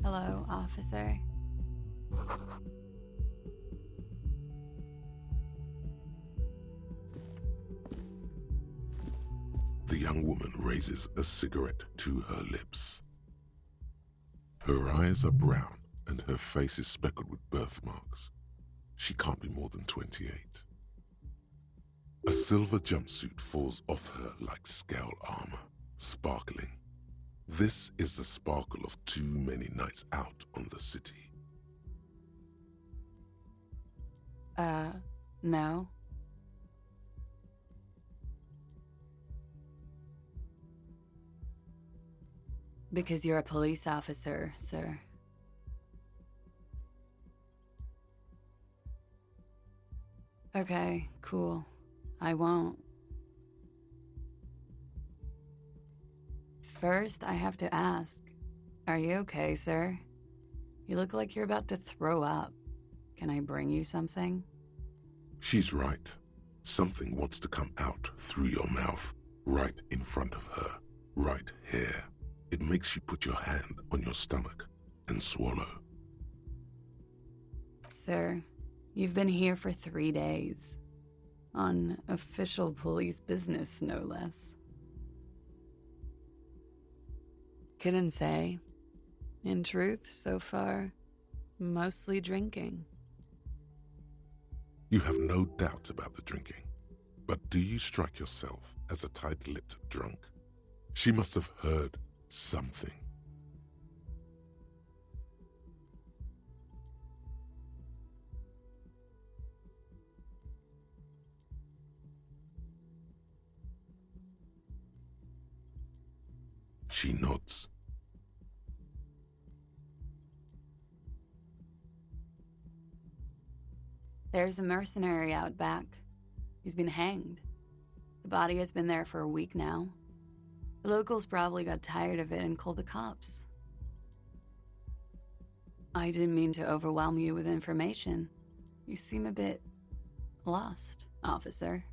Hello, officer. The young woman raises a cigarette to her lips. Her eyes are brown and her face is speckled with birthmarks. She can't be more than 28. A silver jumpsuit falls off her like scale armor, sparkling. This is the sparkle of too many nights out on the city. No. Because you're a police officer, sir. Okay, cool. I won't. First, I have to ask, are you okay, sir? You look like you're about to throw up. Can I bring you something? She's right. Something wants to come out through your mouth, right in front of her, right here. It makes you put your hand on your stomach and swallow. Sir, you've been here for 3 days. On official police business, no less. Couldn't say. In truth, so far, mostly drinking. You have no doubt about the drinking, but do you strike yourself as a tight-lipped drunk? She must have heard something. She nods. There's a mercenary out back. He's been hanged. The body has been there for a week now. The locals probably got tired of it and called the cops. I didn't mean to overwhelm you with information. You seem a bit lost, officer.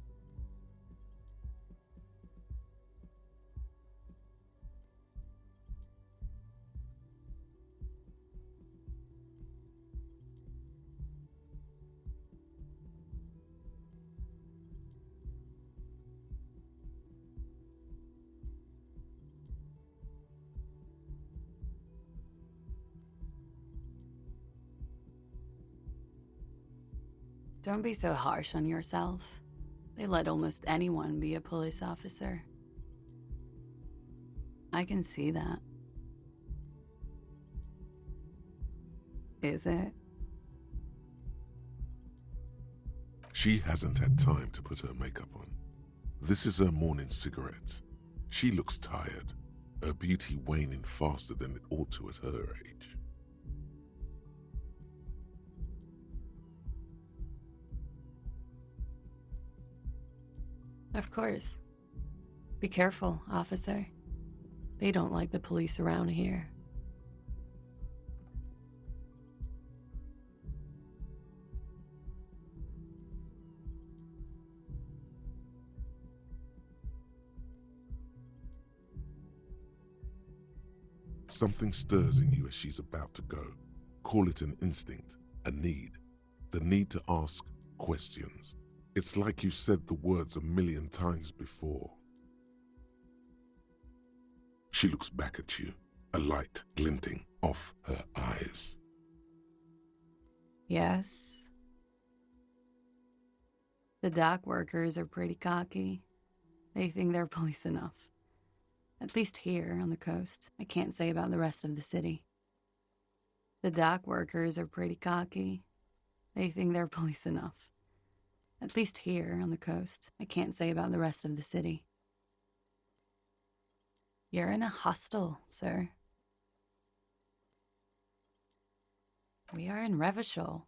Don't be so harsh on yourself. They let almost anyone be a police officer. I can see that. Is it? She hasn't had time to put her makeup on. This is her morning cigarette. She looks tired, her beauty waning faster than it ought to at her age. Of course. Be careful, officer. They don't like the police around here. Something stirs in you as she's about to go. Call it an instinct, a need. The need to ask questions. It's like you said the words a million times before. She looks back at you, a light glinting off her eyes. Yes. The dock workers are pretty cocky. They think they're police enough. At least here on the coast. I can't say about the rest of the city. The dock workers are pretty cocky. They think they're police enough. At least here on the coast. I can't say about the rest of the city. You're in a hostel, sir. We are in Revachol.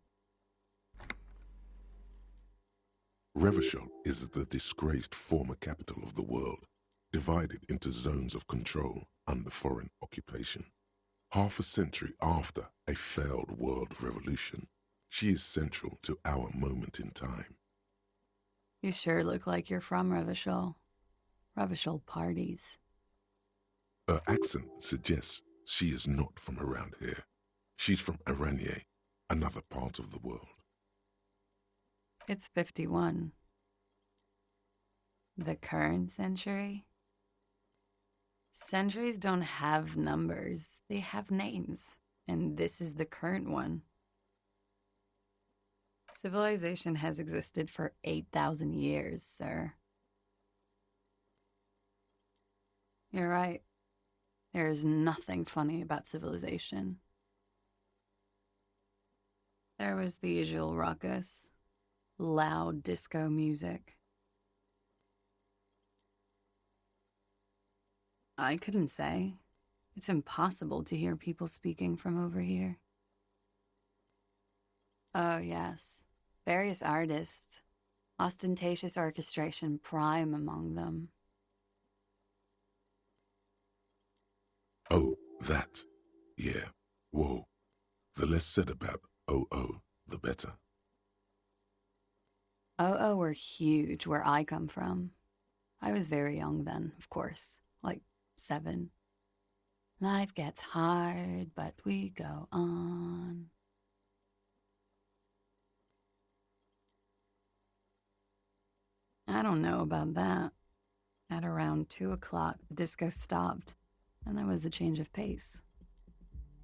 Revachol is the disgraced former capital of the world, divided into zones of control under foreign occupation. Half a century after a failed world revolution, she is central to our moment in time. You sure look like you're from Revachol. Revachol parties. Her accent suggests she is not from around here. She's from Aranier, another part of the world. It's 51. The current century? Centuries don't have numbers, they have names. And this is the current one. Civilization has existed for 8,000 years, sir. You're right. There is nothing funny about civilization. There was the usual ruckus, loud disco music. I couldn't say. It's impossible to hear people speaking from over here. Oh, yes. Various artists. Ostentatious orchestration prime among them. Oh, that. Yeah. Whoa. The less said about OO, the better. Oh, were huge where I come from. I was very young then, of course, like 7. Life gets hard, but we go on. I don't know about that. At around 2 o'clock, the disco stopped, and there was a change of pace.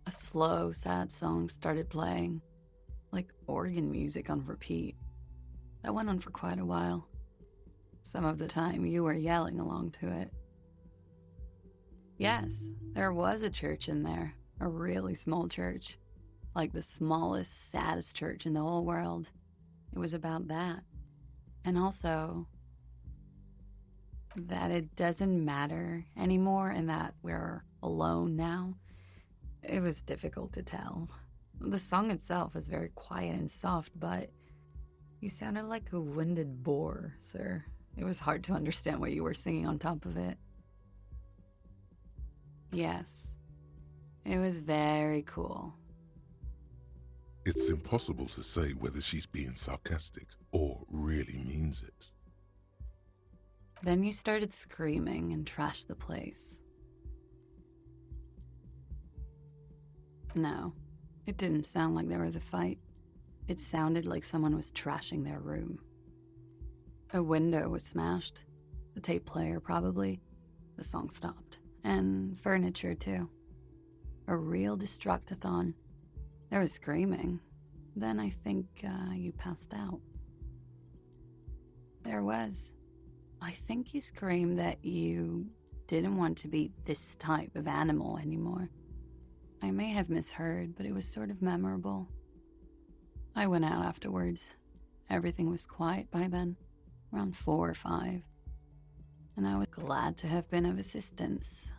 A slow, sad song started playing, like organ music on repeat. That went on for quite a while. Some of the time, you were yelling along to it. Yes, there was a church in there, a really small church, like the smallest, saddest church in the whole world. It was about that. And also, that it doesn't matter anymore and that we're alone now. It was difficult to tell. The song itself was very quiet and soft, but you sounded like a winded boar, sir. It was hard to understand what you were singing on top of it. Yes, it was very cool. It's impossible to say whether she's being sarcastic or really means it. Then you started screaming and trashed the place. No, it didn't sound like there was a fight. It sounded like someone was trashing their room. A window was smashed. The tape player, probably. The song stopped. And furniture, too. A real destructathon. There was screaming. Then I think you passed out. There was. I think you screamed that you didn't want to be this type of animal anymore. I may have misheard, but it was sort of memorable. I went out afterwards. Everything was quiet by then, around 4 or 5. And I was glad to have been of assistance.